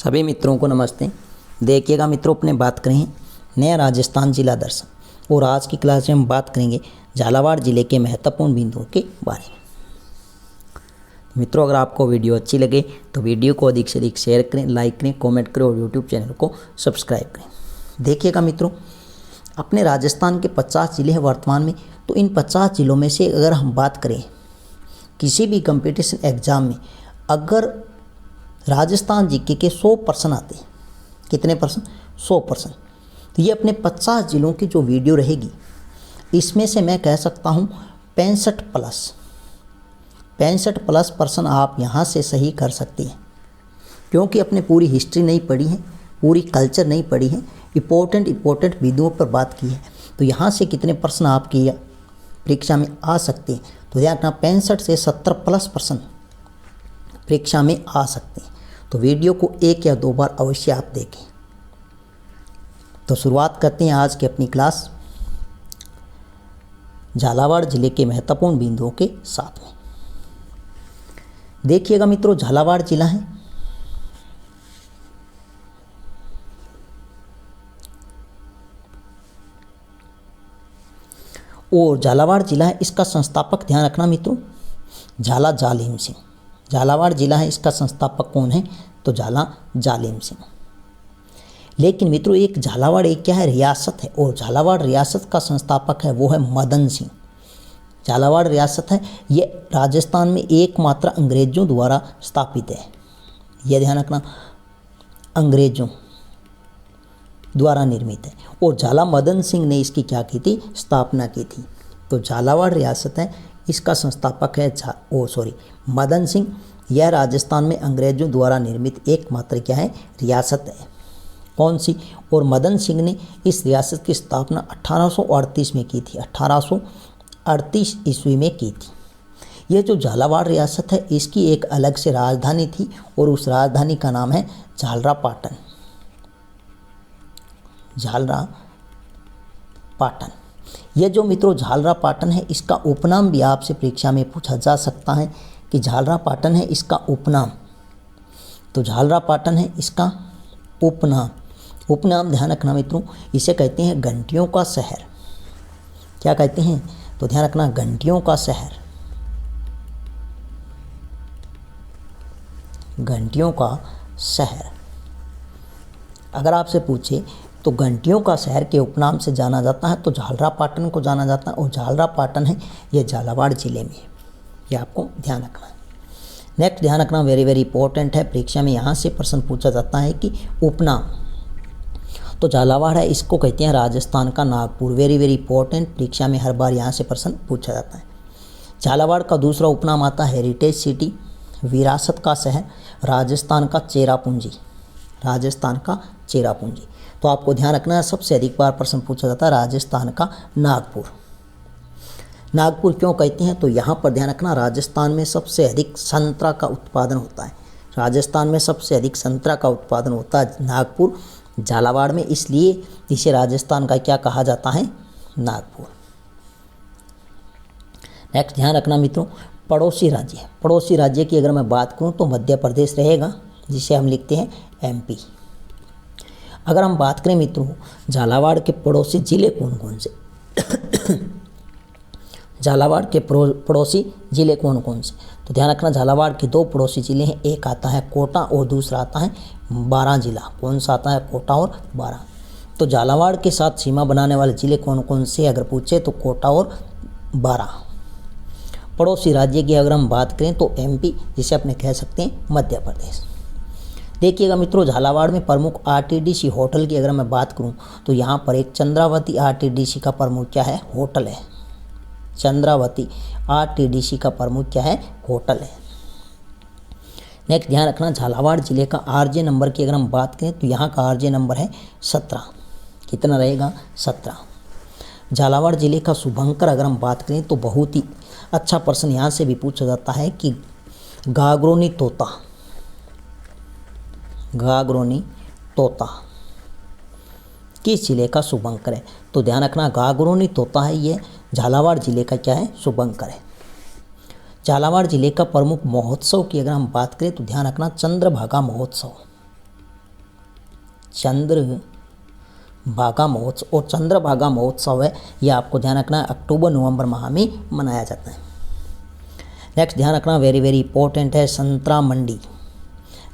सभी मित्रों को नमस्ते। देखिएगा मित्रों, अपने बात करें नया राजस्थान जिला दर्शन और आज की क्लास में हम बात करेंगे झालावाड़ ज़िले के महत्वपूर्ण बिंदुओं के बारे में। मित्रों, अगर आपको वीडियो अच्छी लगे तो वीडियो को अधिक से अधिक शेयर करें, लाइक करें, कमेंट करें और यूट्यूब चैनल को सब्सक्राइब करें। देखिएगा मित्रों, अपने राजस्थान के 50 ज़िले हैं वर्तमान में। तो इन 50 ज़िलों में से अगर हम बात करें किसी भी कंपटीशन एग्ज़ाम में, अगर राजस्थान जीके के 100 प्रश्न आते हैं, कितने प्रश्न? 100 प्रश्न। तो ये अपने 50 ज़िलों की जो वीडियो रहेगी, इसमें से मैं कह सकता हूँ 65 प्लस प्रश्न आप यहाँ से सही कर सकते हैं, क्योंकि अपने पूरी हिस्ट्री नहीं पढ़ी है, पूरी कल्चर नहीं पढ़ी है, इम्पोर्टेंट बिंदुओं पर बात की है। तो यहाँ से कितने प्रश्न आपकी परीक्षा में आ सकते हैं? तो ध्यान रखना, 65 से 70 प्लस प्रश्न परीक्षा में आ सकते हैं। तो वीडियो को 1 या 2 बार अवश्य आप देखें। तो शुरुआत करते हैं आज की अपनी क्लास झालावाड़ जिले के महत्वपूर्ण बिंदुओं के साथ में। देखिएगा मित्रों, झालावाड़ जिला है और झालावाड़ जिला है, इसका संस्थापक ध्यान रखना मित्रों, झाला जालिम सिंह। झालावाड़ जिला है, इसका संस्थापक कौन है? तो झाला जालिम सिंह। लेकिन मित्रों, एक झालावाड़ एक क्या है? रियासत है, और झालावाड़ रियासत का संस्थापक है वो है मदन सिंह। झालावाड़ रियासत है, ये राजस्थान में एकमात्र अंग्रेजों द्वारा स्थापित है। यह ध्यान रखना, अंग्रेजों द्वारा निर्मित है, और झाला मदन सिंह ने इसकी क्या की थी? स्थापना की थी। तो झालावाड़ रियासत है, इसका संस्थापक है मदन सिंह। यह राजस्थान में अंग्रेजों द्वारा निर्मित एकमात्र क्या है? रियासत है। कौन सी? और मदन सिंह ने इस रियासत की स्थापना 1838 में की थी, 1838 ईस्वी में की थी। यह जो झालावाड़ रियासत है, इसकी एक अलग से राजधानी थी, और उस राजधानी का नाम है झालरापाटन। झालरापाटन। यह जो मित्रों झालरापाटन है, इसका उपनाम भी आपसे परीक्षा में पूछा जा सकता है कि झालरापाटन है इसका उपनाम। तो झालरापाटन है इसका उपनाम ध्यान रखना मित्रों, इसे कहते हैं घंटियों का शहर। क्या कहते हैं? तो ध्यान रखना, घंटियों का शहर। घंटियों का शहर अगर आपसे पूछे तो घंटियों का शहर के उपनाम से जाना जाता है, तो झालरापाटन को जाना जाता है, और झालरापाटन है ये झालावाड़ जिले में। ये आपको ध्यान रखना है। नेक्स्ट ध्यान रखना, वेरी इंपॉर्टेंट है, परीक्षा में यहाँ से प्रश्न पूछा जाता है कि उपनाम। तो झालावाड़ है, इसको कहते हैं राजस्थान का नागपुर। वेरी इंपॉर्टेंट, परीक्षा में हर बार यहाँ से प्रश्न पूछा जाता है। झालावाड़ का दूसरा उपनाम आता है हेरिटेज सिटी, विरासत का शहर, राजस्थान का चेरापूंजी। राजस्थान का चेरापूंजी। तो आपको ध्यान रखना है, सबसे अधिक बार प्रश्न पूछा जाता है राजस्थान का नागपुर। नागपुर क्यों कहते हैं? तो यहाँ पर ध्यान रखना, राजस्थान में सबसे अधिक संतरा का उत्पादन होता है। राजस्थान में सबसे अधिक संतरा का उत्पादन होता है नागपुर, झालावाड़ में, इसलिए इसे राजस्थान का क्या कहा जाता है? नागपुर। नेक्स्ट ध्यान रखना मित्रों, पड़ोसी राज्य। पड़ोसी राज्य की अगर मैं बात करूँ तो मध्य प्रदेश रहेगा, जिसे हम लिखते हैं MP। अगर हम बात करें मित्रों झालावाड़ के पड़ोसी जिले कौन कौन से झालावाड़ के पड़ोसी जिले कौन कौन से? तो ध्यान रखना, झालावाड़ के 2 पड़ोसी जिले हैं, एक आता है कोटा और दूसरा आता है बारां जिला। कौन सा आता है? कोटा और बारां। तो झालावाड़ के साथ सीमा बनाने वाले जिले कौन कौन से अगर पूछे तो कोटा और बारां। पड़ोसी राज्य की अगर हम बात करें तो MP, जिसे अपने कह सकते हैं मध्य प्रदेश। देखिएगा मित्रों, झालावाड़ में प्रमुख RTDC होटल की अगर मैं बात करूं तो यहाँ पर एक चंद्रावती RTDC का प्रमुख क्या है? होटल है। चंद्रावती RTDC का प्रमुख क्या है? होटल है। नेक्स्ट ध्यान रखना, झालावाड़ जिले का RJ नंबर की अगर हम बात करें तो यहाँ का RJ नंबर है 17। कितना रहेगा? 17। झालावाड़ जिले का शुभंकर अगर हम बात करें तो बहुत ही अच्छा प्रश्न यहाँ से भी पूछा जाता है कि गागरोनी तोता किस जिले का शुभंकर है? तो ध्यान रखना, गागरोनी तोता है ये झालावाड़ जिले का क्या है? शुभंकर है। झालावाड़ जिले का प्रमुख महोत्सव की अगर हम बात करें तो ध्यान रखना, चंद्रभागा महोत्सव। चंद्रभागा महोत्सव, और चंद्रभागा महोत्सव है यह आपको ध्यान रखना है अक्टूबर नवंबर माह में मनाया जाता है। नेक्स्ट ध्यान रखना वेरी वेरी इंपॉर्टेंट है संतरा मंडी।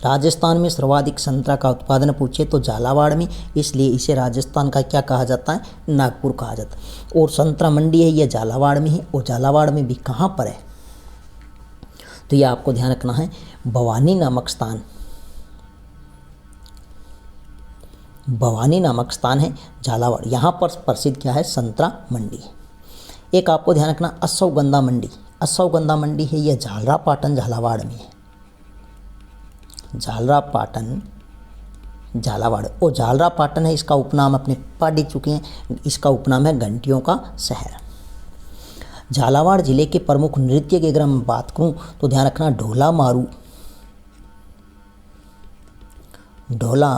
राजस्थान में सर्वाधिक संतरा का उत्पादन पूछे तो झालावाड़ में, इसलिए इसे राजस्थान का क्या कहा जाता है, नागपुर कहा जाता है। और संतरा मंडी है यह झालावाड़ में है, और झालावाड़ में भी कहाँ पर है, तो यह आपको ध्यान रखना है भवानी नामक स्थान, भवानी नामक स्थान है झालावाड़, यहाँ पर प्रसिद्ध क्या है, संतरा मंडी। एक आपको ध्यान रखना अश्वगंधा मंडी, अश्वगंधा मंडी है यह झालरापाटन झालावाड़ में है, झालरापाटन झालावाड़। और झालरापाटन है इसका उपनाम अपने पढ़ चुके हैं, इसका उपनाम है घंटियों का शहर। झालावाड़ जिले के प्रमुख नृत्य की अगर मैं बात करूं तो ध्यान रखना ढोला मारू, ढोला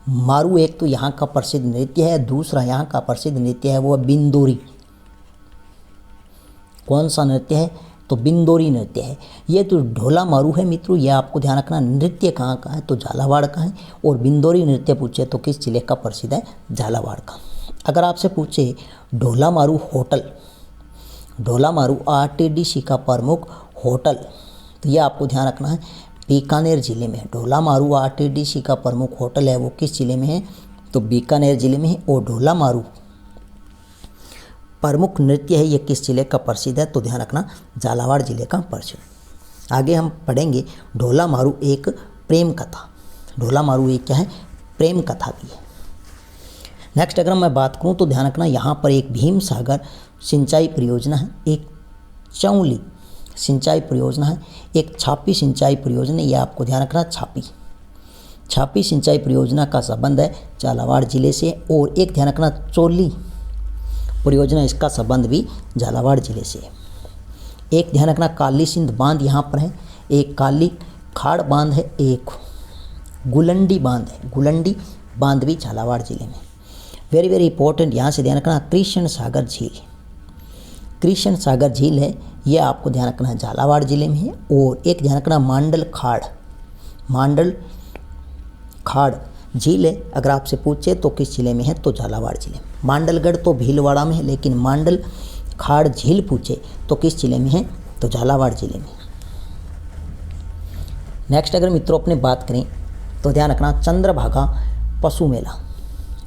मारू एक तो यहाँ का प्रसिद्ध नृत्य है, दूसरा यहाँ का प्रसिद्ध नृत्य है वो बिंदोरी। कौन सा नृत्य है, तो बिंदोरी नृत्य है। ये तो ढोला मारू है मित्रों, ये आपको ध्यान रखना नृत्य कहाँ का है, तो झालावाड़ का है। और बिंदोरी नृत्य पूछे तो किस जिले का प्रसिद्ध है, झालावाड़ का। अगर आपसे पूछे ढोला मारू होटल, ढोला मारू आरटीडीसी का प्रमुख होटल, तो ये आपको ध्यान रखना है बीकानेर जिले में है। ढोला मारू आरटीडीसी का प्रमुख होटल है वो किस जिले में है, तो बीकानेर जिले में है। और ढोला मारू प्रमुख नृत्य है ये किस जिले का प्रसिद्ध है, तो ध्यान रखना झालावाड़ जिले का प्रसिद्ध। आगे हम पढ़ेंगे ढोला मारू एक प्रेम कथा, ढोला मारू एक क्या है, प्रेम कथा भी है। नेक्स्ट अगर मैं बात करूं तो ध्यान रखना यहाँ पर एक भीम सागर सिंचाई परियोजना है, एक चौली सिंचाई परियोजना है, एक छापी सिंचाई परियोजना, ये आपको ध्यान रखना छापी सिंचाई परियोजना का संबंध है झालावाड़ जिले से। और एक ध्यान रखना चोली परियोजना, इसका संबंध भी झालावाड़ जिले से है। एक ध्यान रखना काली सिंध बांध यहाँ पर है, एक काली खाड़ बांध है, एक गुलंडी बांध है, गुलंडी बांध भी झालावाड़ जिले में। वेरी वेरी इंपॉर्टेंट यहाँ से ध्यान रखना कृष्ण सागर झील, कृष्ण सागर झील है ये आपको ध्यान रखना है झालावाड़ जिले में है। और एक ध्यान रखना मांडल खाड़ झील है, अगर आपसे पूछे तो किस जिले में है, तो झालावाड़ जिले में। मांडलगढ़ तो भीलवाड़ा में है, लेकिन मांडल खाड़ झील पूछे तो किस जिले में है, तो झालावाड़ जिले में। नेक्स्ट अगर मित्रों अपने बात करें तो ध्यान रखना चंद्रभागा पशु मेला,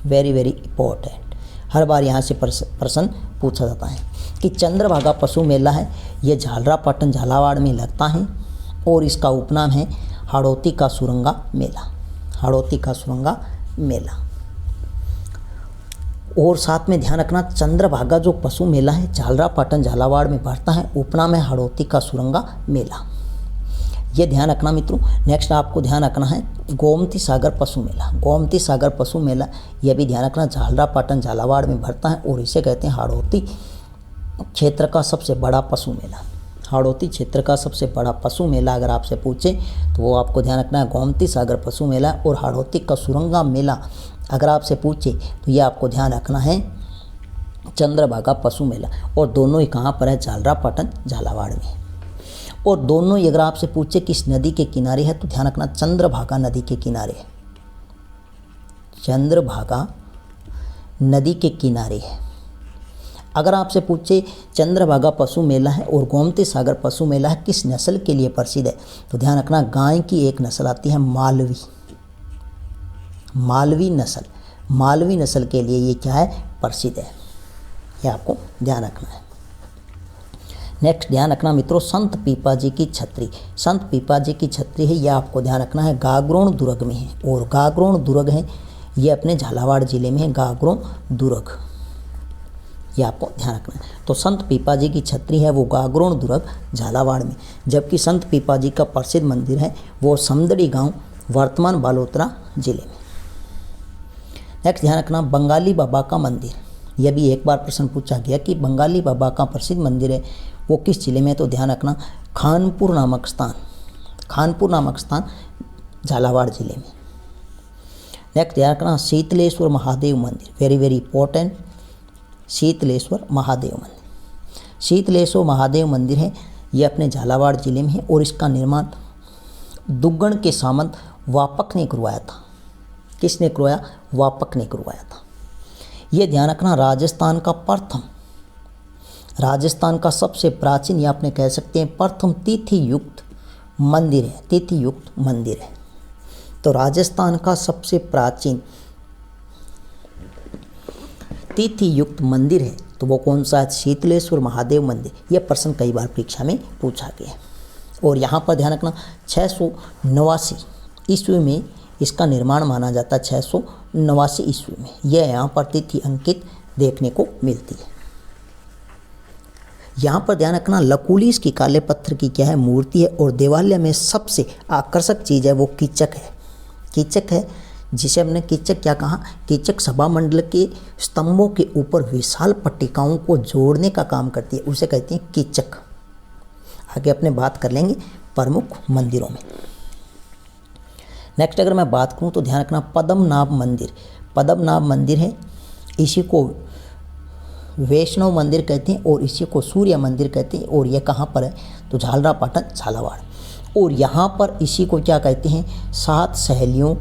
वेरी वेरी इंपॉर्टेंट, हर बार यहाँ से प्रश्न पूछा जाता है कि चंद्रभागा पशु मेला है ये झालरापाटन झालावाड़ में लगता है। और इसका उपनाम है हाड़ौती का सुरंगा मेला, हाड़ौती का सुरंगा मेला। और साथ में ध्यान रखना चंद्रभागा जो पशु मेला है झालरापाटन झालावाड़ में बढ़ता है, उपनाम है हाड़ौती का सुरंगा मेला, ये ध्यान रखना मित्रों। नेक्स्ट आपको ध्यान रखना है गोमती सागर पशु मेला, गोमती सागर पशु मेला यह भी ध्यान रखना झालरापाटन झालावाड़ में बढ़ता है। और इसे कहते हैं हाड़ौती क्षेत्र का सबसे बड़ा पशु मेला, हाड़ौती क्षेत्र का सबसे बड़ा पशु मेला अगर आपसे पूछे तो वो आपको ध्यान रखना है गोमती सागर पशु मेला। और हाड़ौती का सुरंगा मेला अगर आपसे पूछे तो ये आपको ध्यान रखना है चंद्रभागा पशु मेला। और दोनों ही कहाँ पर है, झालरापाटन झालावाड़ में। और दोनों ही अगर आपसे पूछे किस नदी के किनारे है तो ध्यान रखना चंद्रभागा नदी के किनारे है, चंद्रभागा नदी के किनारे है। अगर आपसे पूछे चंद्रभागा पशु मेला है और गोमती सागर पशु मेला है किस नस्ल के लिए प्रसिद्ध है, तो ध्यान रखना गाय की एक नस्ल आती है मालवी, मालवी नस्ल, मालवी नस्ल के लिए ये क्या है, प्रसिद्ध है, ये आपको ध्यान रखना है। नेक्स्ट ध्यान रखना मित्रों संत पीपाजी की छतरी, संत पीपाजी की छतरी है यह आपको ध्यान रखना है गागरोन दुर्ग में है। और गागरोन दुर्ग है ये अपने झालावाड़ जिले में है, गागरोन दुर्ग ये आपको ध्यान रखना है। तो संत पीपाजी की छतरी है वो गागरोन दुर्ग झालावाड़ में, जबकि संत पीपाजी का प्रसिद्ध मंदिर है वो समदड़ी गांव वर्तमान बालोतरा जिले में। नेक्स्ट ध्यान रखना बंगाली बाबा का मंदिर, यह भी एक बार प्रश्न पूछा गया कि बंगाली बाबा का प्रसिद्ध मंदिर है वो किस जिले में, तो ध्यान रखना खानपुर नामक स्थान, खानपुर नामक स्थान झालावाड़ जिले में। नेक्स्ट ध्यान रखना शीतलेश्वर महादेव मंदिर, very very important, Sheetaleshwar Mahadev मंदिर, शीतलेश्वर महादेव मंदिर है ये अपने झालावाड़ जिले में है। और इसका निर्माण दुग्गण के सामंत वापक ने करवाया था, किसने करवाया? वापक ने करवाया था। ये ध्यान रखना, राजस्थान का प्रथम, राजस्थान का सबसे प्राचीन या आपने कह सकते हैं प्रथम तिथि युक्त मंदिर है, तिथि युक्त मंदिर है। तो राजस्थान का सबसे प्राचीन तिथि युक्त मंदिर है तो वो कौन सा है? शीतलेश्वर महादेव मंदिर। यह प्रश्न कई बार परीक्षा में पूछा गया है। और यहाँ पर ध्यान रखना 689 ईस्वी में इसका निर्माण माना जाता है, 689 ईस्वी में। यह यहाँ पर तिथि अंकित देखने को मिलती है। यहाँ पर ध्यान रखना लकुलिश की काले पत्थर की क्या है? मूर्ति है। और देवालय में सबसे आकर्षक चीज़ है वो कीचक है, कीचक है, जिसे हमने कीचक क्या कहा? कीचक सभा मंडल के स्तंभों के ऊपर विशाल पट्टिकाओं को जोड़ने का काम करती है, उसे कहते हैं कीचक। आगे अपने बात कर लेंगे प्रमुख मंदिरों में। नेक्स्ट अगर मैं बात करूं तो ध्यान रखना पद्मनाभ मंदिर, पद्मनाभ मंदिर है, इसी को वैष्णव मंदिर कहते हैं और इसी को सूर्य मंदिर कहते हैं। और यह कहाँ पर है? तो झालरापाटन झालावाड़। और यहाँ पर इसी को क्या कहते हैं? 7 सहेलियों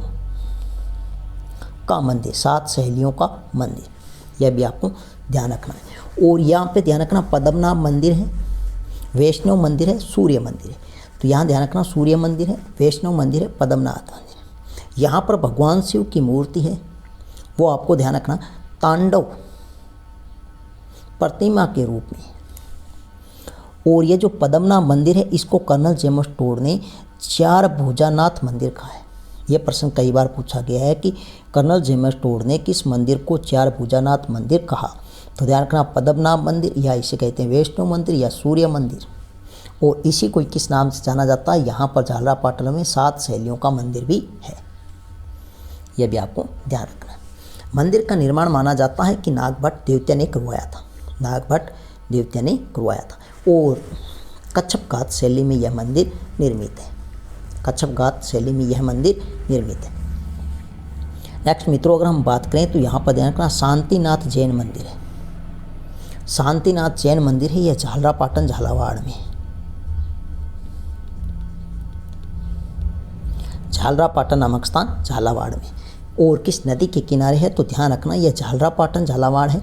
का मंदिर, 7 सहेलियों का मंदिर। यह भी आपको ध्यान रखना है। और यहाँ पे ध्यान रखना पद्मनाभ मंदिर है, वैष्णव मंदिर है, सूर्य मंदिर है। तो यहाँ ध्यान रखना सूर्य मंदिर है, वैष्णव मंदिर है, पद्मनाभ मंदिर है। यहाँ पर भगवान शिव की मूर्ति है, वो आपको ध्यान रखना तांडव प्रतिमा के रूप में। और ये जो पद्मनाभ मंदिर है इसको कर्नल जेम्स टोड ने 4 भुजानाथ मंदिर कहा है। यह प्रश्न कई बार पूछा गया है कि कर्नल जेम्स टोड ने किस मंदिर को 4 भुजानाथ मंदिर कहा? तो ध्यान रखना पद्मनाभ मंदिर, या इसे कहते हैं वैष्णव मंदिर या सूर्य मंदिर। और इसी को किस नाम से जाना जाता है? यहाँ पर झालरापाटन में 7 सहेलियों का मंदिर भी है। यह भी आपको ध्यान रखना है। मंदिर का निर्माण माना जाता है कि नागभट्ट देवत्या ने करवाया था, नागभट्ट देवत्या ने करवाया था। और कच्छप घात शैली में यह मंदिर निर्मित है, कच्छप घात शैली में यह मंदिर निर्मित है। नेक्स्ट मित्रों अगर हम बात करें तो यहाँ पर ध्यान रखना शांतिनाथ जैन मंदिर है, शांतिनाथ जैन मंदिर है, यह झालरापाटन झालावाड़ में, झालरापाटन नामक स्थान झालावाड़ में। और किस नदी के किनारे है? तो ध्यान रखना यह झालरापाटन झालावाड़ है,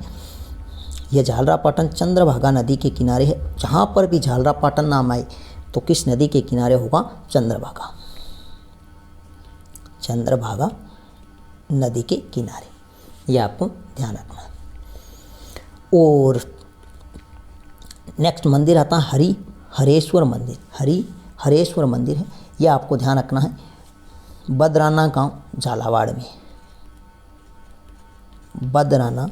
यह झालरापाटन चंद्रभागा नदी के किनारे है। जहाँ पर भी झालरापाटन नाम आए तो किस नदी के किनारे होगा? चंद्रभागा, चंद्रभागा नदी के किनारे। यह आपको ध्यान रखना है। और नेक्स्ट मंदिर आता है हरेश्वर मंदिर, हरेश्वर मंदिर है, यह आपको ध्यान रखना है बदराना गांव झालावाड़ में, बदराना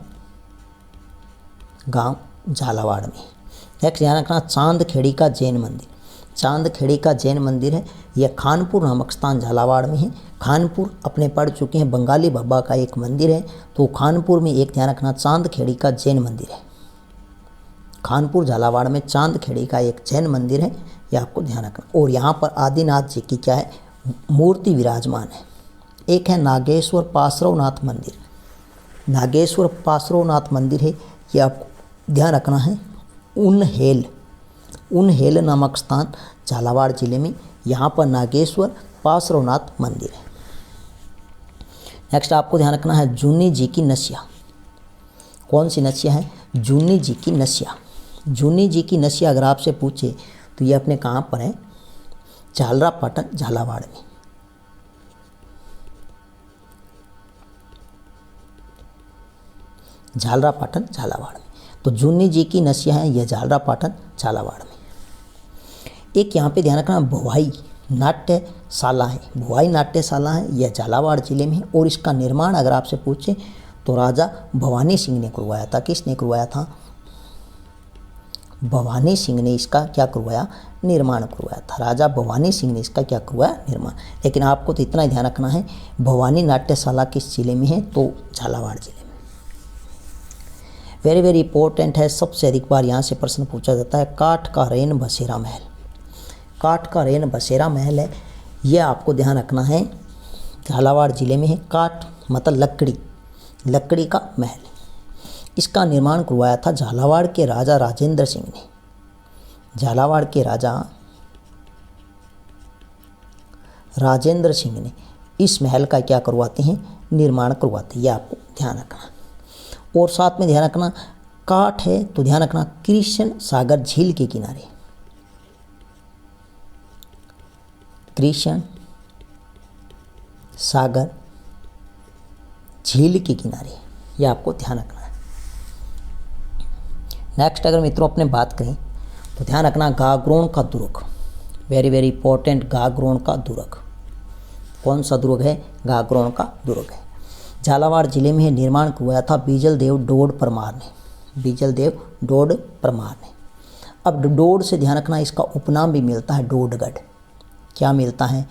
गांव झालावाड़ में। नेक्स्ट ध्यान रखना चांदखेड़ी का जैन मंदिर, चांदखेड़ी का जैन मंदिर है, यह खानपुर नामक स्थान झालावाड़ में है। खानपुर अपने पढ़ चुके हैं, बंगाली बाबा का एक मंदिर है, तो खानपुर में एक ध्यान रखना चांदखेड़ी का जैन मंदिर है। खानपुर झालावाड़ में चांदखेड़ी का एक जैन मंदिर है, यह आपको ध्यान रखना। और यहाँ पर आदिनाथ जी की क्या है? मूर्ति विराजमान है। एक है नागेश्वर पार्श्वनाथ मंदिर, नागेश्वर पार्श्वनाथ मंदिर है, यह आपको ध्यान रखना है उनहेल, उनहेल नामक स्थान झालावाड़ जिले में, यहाँ पर नागेश्वर पार्श्वनाथ मंदिर है। नेक्स्ट आपको ध्यान रखना है जूनी जी की नसिया, कौन सी नसिया है? जूनी जी की नसिया, जूनी जी की नसिया अगर आपसे पूछे तो ये अपने कहाँ पर है? झालरापाटन झालावाड़ में। झालरापाटन झालावाड़ में, तो जूनी जी की नसिया है, यह झालरापाटन झालावाड़ में। एक यहाँ पे ध्यान रखना भुवाई नाट्यशाला है, भुवाई नाट्यशाला है, यह झालावाड़ जिले में है। और इसका निर्माण अगर आपसे पूछे तो राजा भवानी सिंह ने करवाया था। किसने करवाया था? भवानी सिंह ने इसका क्या करवाया? निर्माण करवाया था। राजा भवानी सिंह ने इसका क्या करवाया? निर्माण। लेकिन आपको तो इतना ही ध्यान रखना है भवानी नाट्यशाला किस जिले में है? तो झालावाड़ जिले में। वेरी वेरी इंपॉर्टेंट है, सबसे अधिक बार यहाँ से प्रश्न पूछा जाता है काठ का रेन बसेरा महल, काठ का रेन बसेरा महल है, यह आपको ध्यान रखना है झालावाड़ जिले में है। काठ मतलब लकड़ी, लकड़ी का महल। इसका निर्माण करवाया था झालावाड़ के राजा राजेंद्र सिंह ने, झालावाड़ के राजा राजेंद्र सिंह ने इस महल का क्या करवाते हैं, निर्माण करवाते हैं। यह आपको ध्यान रखना। और साथ में ध्यान रखना काठ है तो ध्यान रखना कृष्ण सागर झील के किनारे, कृष्ण सागर झील के किनारे, यह आपको ध्यान रखना है। नेक्स्ट अगर मित्रों अपने बात करें तो ध्यान रखना गागरोन का दुर्ग, वेरी वेरी इंपॉर्टेंट, गागरोन का दुर्ग। कौन सा दुर्ग है, गागरोन का दुर्ग है। झालावाड़ जिले में निर्माण करवाया था बीजलदेव डोड परमार ने, बीजलदेव डोड परमार ने। अब डोड से ध्यान रखना इसका उपनाम भी मिलता है डोडगढ़। क्या मिलता है,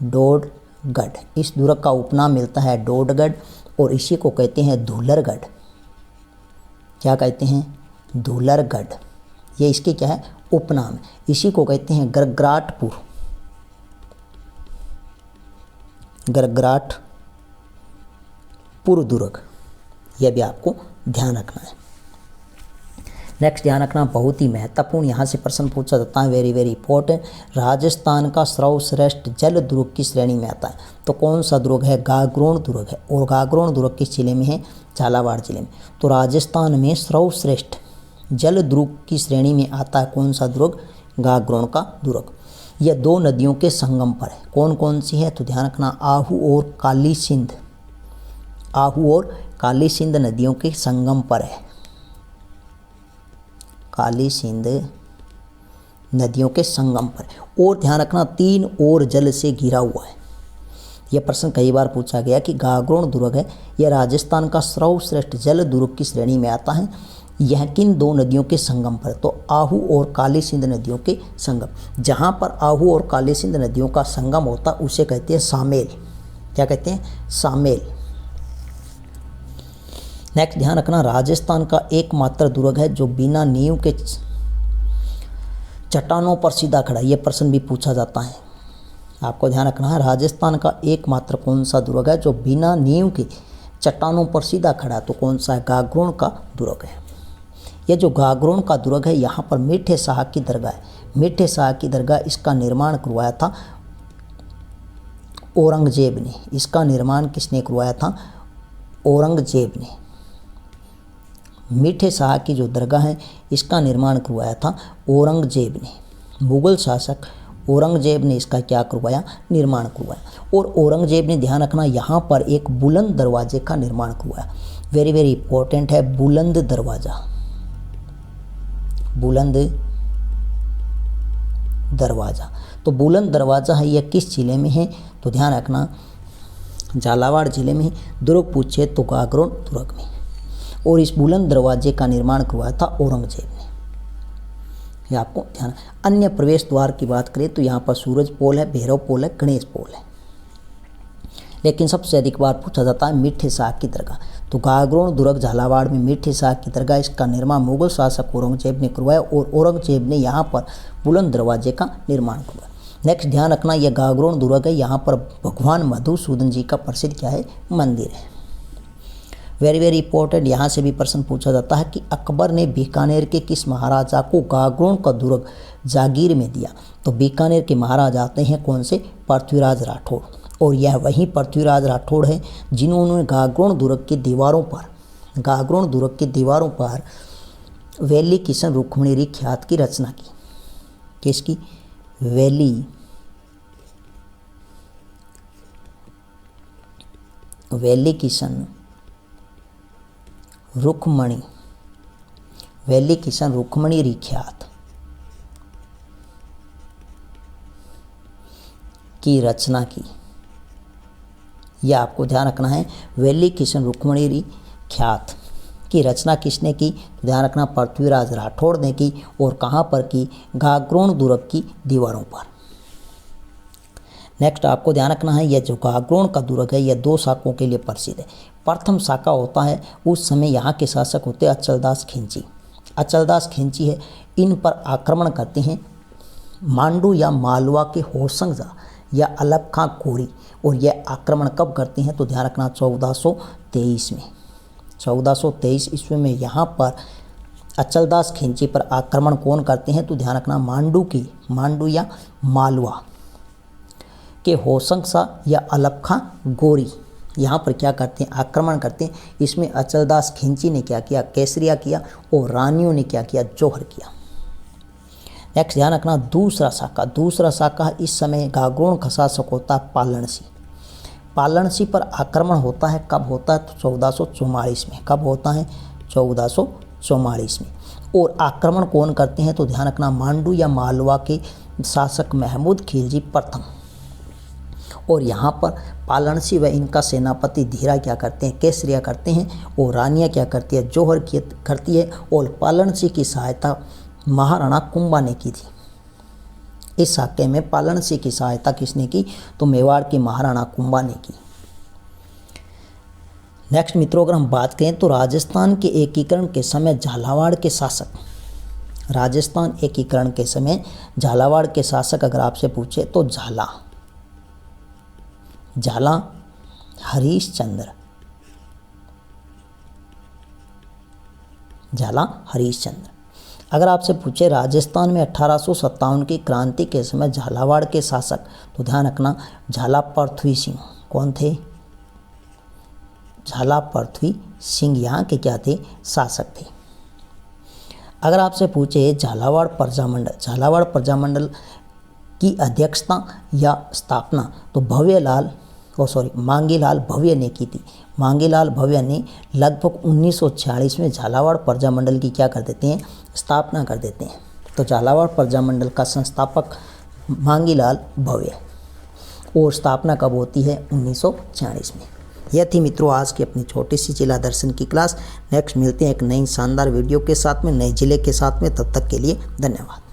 डोडगढ़। इस दुर्ग का उपनाम मिलता है डोडगढ़ और इसी को कहते हैं धूलरगढ़। क्या कहते हैं, धूलरगढ़। ये इसके क्या है, उपनाम। इसी को कहते हैं गरगराटपुर, गरगराटपुर दुर्ग। यह भी आपको ध्यान रखना है। नेक्स्ट ध्यान रखना बहुत ही महत्वपूर्ण, यहाँ से प्रश्न पूछा जाता है, वेरी वेरी इंपॉर्टेंट। राजस्थान का सर्वश्रेष्ठ जल दुर्ग की श्रेणी में आता है तो कौन सा दुर्ग है, गागरोन दुर्ग है। और गागरोन दुर्ग किस जिले में है, झालावाड़ जिले में। तो राजस्थान में सर्वश्रेष्ठ जल दुर्ग की श्रेणी में आता है कौन सा दुर्ग, गागरोन का दुर्ग। यह दो नदियों के संगम पर है। कौन कौन सी है तो ध्यान रखना आहू और काली सिंध, आहू और काली सिंध नदियों के संगम पर है, काली सिंध नदियों के संगम पर। और ध्यान रखना तीन और जल से घिरा हुआ है। यह प्रश्न कई बार पूछा गया कि गागरोन दुर्ग है यह राजस्थान का सर्वश्रेष्ठ जल दुर्ग की श्रेणी में आता है। यह किन दो नदियों के संगम पर, तो आहू और काली सिंध नदियों के संगम। जहाँ पर आहू और काली सिंध नदियों का संगम होता उसे कहते हैं सामेल। क्या कहते हैं, सामेल। नेक्स्ट ध्यान रखना राजस्थान का एकमात्र दुर्ग है जो बिना नींव के चट्टानों पर सीधा खड़ा। यह प्रश्न भी पूछा जाता है, आपको ध्यान रखना है। राजस्थान का एकमात्र कौन सा दुर्ग है जो बिना नींव के चट्टानों पर सीधा खड़ा, तो कौन सा है, गागरोन का दुर्ग है। यह जो गागरोन का दुर्ग है यहाँ पर मीठे शाह की दरगाह है। मीठे शाह की दरगाह, इसका निर्माण करवाया था औरंगजेब ने। इसका निर्माण किसने करवाया था, औरंगजेब ने। मीठे शाह की जो दरगाह है इसका निर्माण करवाया था औरंगजेब ने। मुगल शासक औरंगजेब ने इसका क्या करवाया, निर्माण करवाया। और औरंगजेब ने ध्यान रखना यहाँ पर एक बुलंद दरवाजे का निर्माण करवाया। वेरी वेरी इंपॉर्टेंट है बुलंद दरवाज़ा, बुलंद दरवाज़ा। तो बुलंद दरवाज़ा है यह किस जिले में है, तो ध्यान रखना झालावाड़ जिले में। दुर्ग पूछे तो गागरोन दुर्ग में। और इस बुलंद दरवाजे का निर्माण करवाया था औरंगजेब ने। यह आपको ध्यान। अन्य प्रवेश द्वार की बात करें तो यहाँ पर सूरज पोल है, भैरव पोल है, गणेश पोल है। लेकिन सबसे अधिक बार पूछा जाता है मीठे शाह की दरगाह। तो गागरोन दुर्ग झालावाड़ में मीठे शाह की दरगाह, इसका निर्माण मुगल शासक औरंगजेब ने करवाया और औरंगजेब ने यहाँ पर बुलंद दरवाजे का निर्माण करवाया। नेक्स्ट ध्यान रखना यह गागरोन दुर्ग है, यहाँ पर भगवान मधुसूदन जी का प्रसिद्ध क्या है, मंदिर है। वेरी वेरी इंपॉर्टेंट, यहाँ से भी प्रश्न पूछा जाता है कि अकबर ने बीकानेर के किस महाराजा को गागरोन का दुर्ग जागीर में दिया। तो बीकानेर के महाराज आते हैं कौन से, पृथ्वीराज राठौड़। और यह वही पृथ्वीराज राठौड़ है जिन्होंने गागरोन दुर्ग की दीवारों पर, गागरोन दुर्ग की दीवारों पर वैली किशन रुक्मिणी ख्यात की रचना की। किसकी, वैली किशन रुक्मणी, वैली किशन रुक्मणी ख्यात की रचना की। यह आपको ध्यान रखना है, वैली किशन रुक्मणी ख्यात की रचना किसने की, ध्यान रखना पृथ्वीराज राठौड़ ने की। और कहाँ पर की, गागरोन दुर्ग की दीवारों पर। नेक्स्ट आपको ध्यान रखना है यह जो गागरोन का दुर्ग है यह दो शाखाओं के लिए प्रसिद्ध है। प्रथम शाखा होता है उस समय यहाँ के शासक होते हैं अचलदास खिलजी। अचलदास खिलजी है, इन पर आक्रमण करते हैं मांडू या मालवा के होशंगजा या अलग खां कोरी। और यह आक्रमण कब करते हैं, तो ध्यान रखना 1423 में। 1423 ईस्वी में यहाँ पर अचलदास खिलजी पर आक्रमण कौन करते हैं, तो ध्यान रखना मांडू या मालवा कि होशंग शाह या अलप खां गोरी यहाँ पर क्या करते हैं, आक्रमण करते हैं। इसमें अचलदास खिलजी ने क्या किया, केसरिया किया, और रानियों ने क्या किया, जौहर किया। नेक्स्ट ध्यान रखना, दूसरा साका इस समय गागरोन का शासक होता है पालनसी पर आक्रमण होता है। कब होता है, तो 1444 में। कब होता है, 1444 में। और आक्रमण कौन करते हैं, तो ध्यान रखना, मांडू या मालवा के शासक महमूद खिलजी प्रथम। और यहाँ पर पालनसी व इनका सेनापति धीरा क्या करते हैं, केसरिया करते हैं, और रानियाँ क्या करती है, जौहर करती है। और पालनसी की सहायता महाराणा कुंभा ने की थी। इस साके में पालनसी की सहायता किसने की, तो मेवाड़ की महाराणा कुंभा ने की। नेक्स्ट मित्रों, अगर हम बात करें तो राजस्थान के एकीकरण के समय झालावाड़ के शासक, राजस्थान एकीकरण के समय झालावाड़ के शासक अगर आपसे पूछे तो झाला हरीशचंद्र। अगर आपसे पूछे राजस्थान में 1857 की क्रांति के समय झालावाड़ के शासक, तो ध्यान रखना, झाला पृथ्वी सिंह। कौन थे, झाला पृथ्वी सिंह यहाँ के क्या थे, शासक थे। अगर आपसे पूछे झालावाड़ प्रजामंडल की अध्यक्षता या स्थापना, तो मांगीलाल भव्य ने की थी। मांगीलाल भव्य ने लगभग 1946 में झालावाड़ प्रजामंडल की क्या कर देते हैं, स्थापना कर देते हैं। तो झालावाड़ प्रजामंडल का संस्थापक मांगीलाल भव्य, और स्थापना कब होती है, 1946 में। यह थी मित्रों आज की अपनी छोटी सी जिला दर्शन की क्लास। नेक्स्ट मिलते हैं एक नई शानदार वीडियो के साथ में, नए जिले के साथ में। तब तक के लिए धन्यवाद।